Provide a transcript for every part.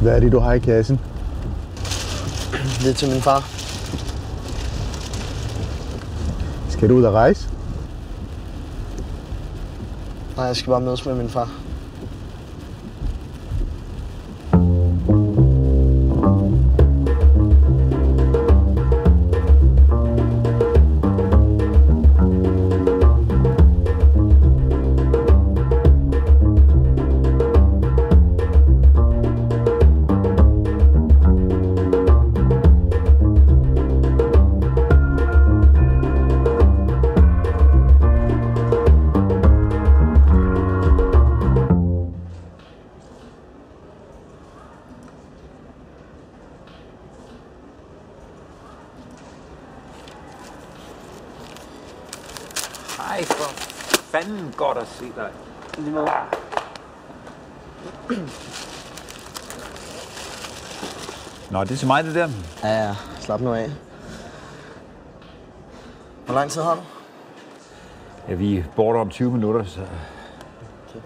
Hvad er det, du har i kassen? Det er til min far. Skal du ud og rejse? Nej, jeg skal bare mødes med min far. Ej, for fanden godt at se dig. Lige måde. Nå, det er til mig, det der. Ja, slap nu af. Hvor lang tid har du? Ja, vi border om 20 minutter, så... Okay.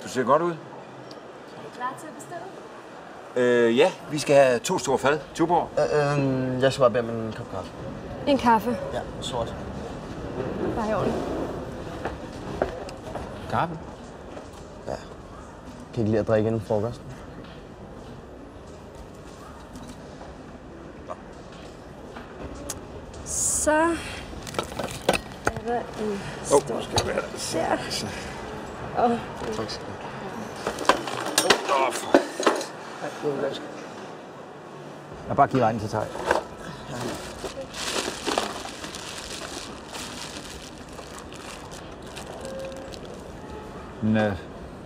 Du ser godt ud. Er I klar til at bestille? Ja, vi skal have 2 store fad. Tuborg. Jeg skal bare bede om en kop kaffe. En kaffe. Ja, sort. Bare i orden. Kaffe? Ja. Kan ikke lide at drikke inden frokosten? Så er der en stor skal være der. Tak skal du Jeg bare giver regnen til Tej.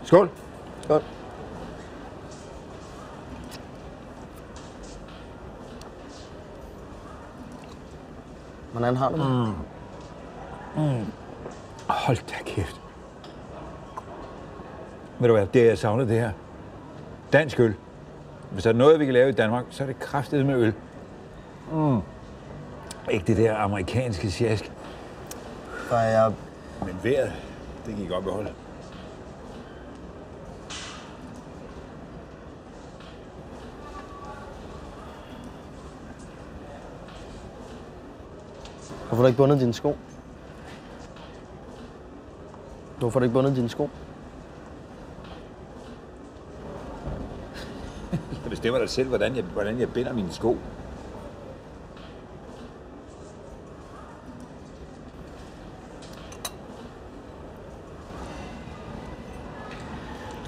Skål. Skål. Hvordan har du det? Hold da kæft. Ved du hvad, det er jeg savnet det her. Dansk øl. Hvis der er noget, vi kan lave i Danmark, så er det kraftigt med øl. Ikke det der amerikanske sjask. Far, jeg... Men vejret, det kan I godt beholde. Hvorfor har du ikke bundet dine sko? Hvorfor har du ikke bundet dine sko? Jeg bestemmer dig selv, hvordan jeg binder mine sko.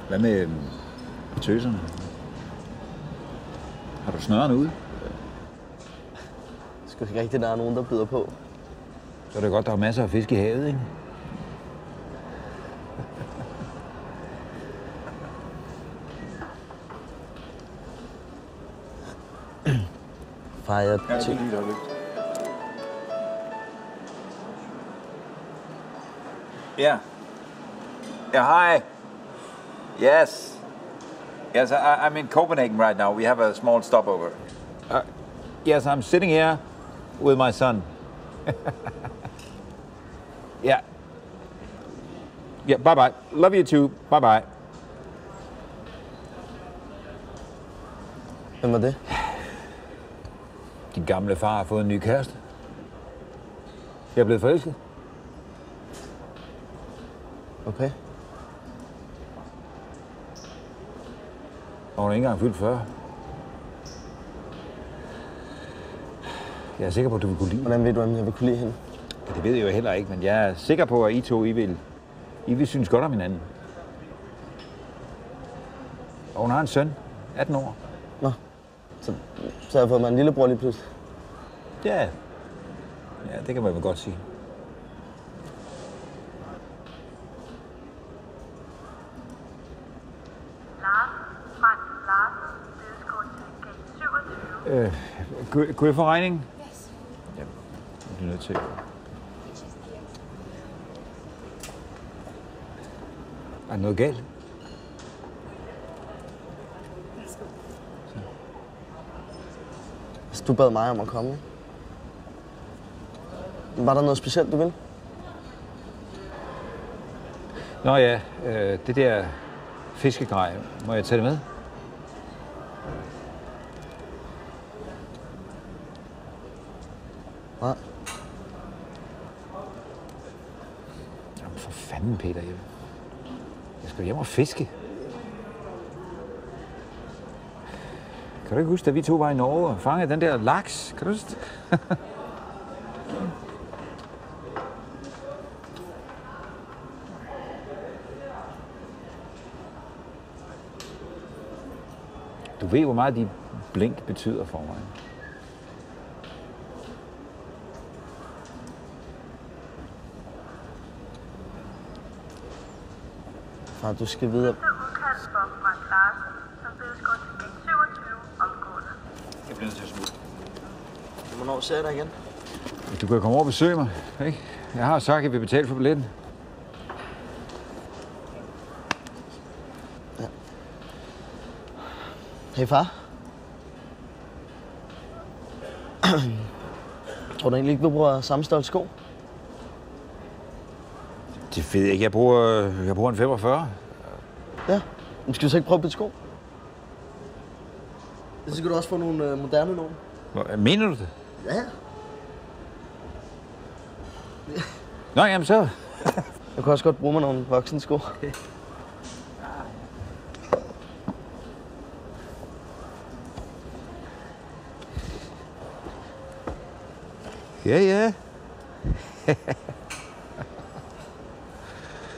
Hvad med tøserne? Har du snøren ude? Det er sgu ikke rigtigt, der er nogen, der byder på. Så er det godt, der er masser af fisk i havet, ikke? Far, jeg... Yeah. Yeah, hi. Yes. Yes, I'm in Copenhagen right now. We have a small stopover. Yes, I'm sitting here with my son. Yeah. Yeah, bye-bye. Love you too. Bye-bye. Hvem var det? Din gamle far har fået en ny kæreste. Jeg er blevet forelsket. Okay. Og hun er ikke engang fyldt 40. Jeg er sikker på, at du vil kunne lide. Hvordan ved du, om jeg vil kunne lide hende? Ja, det ved jeg jo heller ikke, men jeg er sikker på, at I vil synes godt om hinanden. Og hun har en søn, 18 år. Nå, så har jeg fået mig en lillebror lige pludselig. Ja, det kan man vel godt sige. Kunne jeg få regningen? Yes. Ja, jeg bliver nødt til. Er der noget galt? Hvis du bad mig om at komme. Var der noget specielt, du ville? Nå ja, det der fiskegrej, må jeg tage det med? Nej. Jamen for fanden, Peter. Jeg skal hjem og fiske. Kan du ikke huske, da vi to var i Norge og fangede den der laks? Kan du huske det? Du ved, hvor meget de blink betyder for mig. Far, du skal videre. Udkald for Frank Larsen, som bedes gå til gate 27 omgående. Jeg bliver nødt til at smutte. Hvornår ser jeg dig igen? Du kan komme over og besøge mig, ikke? Jeg har sagt, at jeg vil betale for billetten. Ja. Hey far. Tror du egentlig ikke, vi bruger samme størrelse sko? Det ved jeg ikke. Jeg bruger en 45. Ja. Men skal vi så ikke prøve at bytte sko? Så kan du også få nogle moderne nogen. Mener du det? Ja. Nå, jamen så. Jeg kan også godt bruge mig nogle voksne sko. Ja, ja.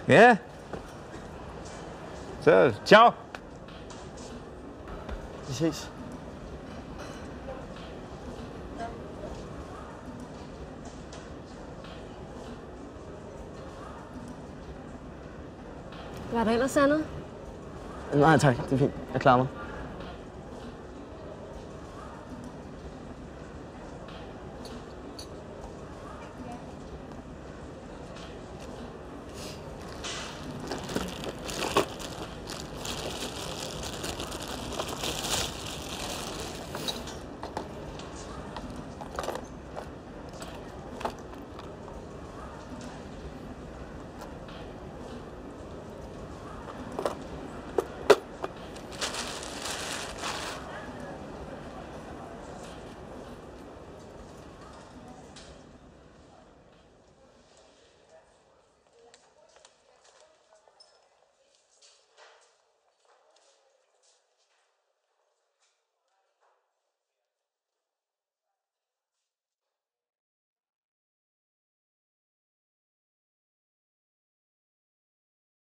Ja. Så, ciao. Vi ses. Var der ellers andet? Nej tak, det er fint. Jeg klarer mig.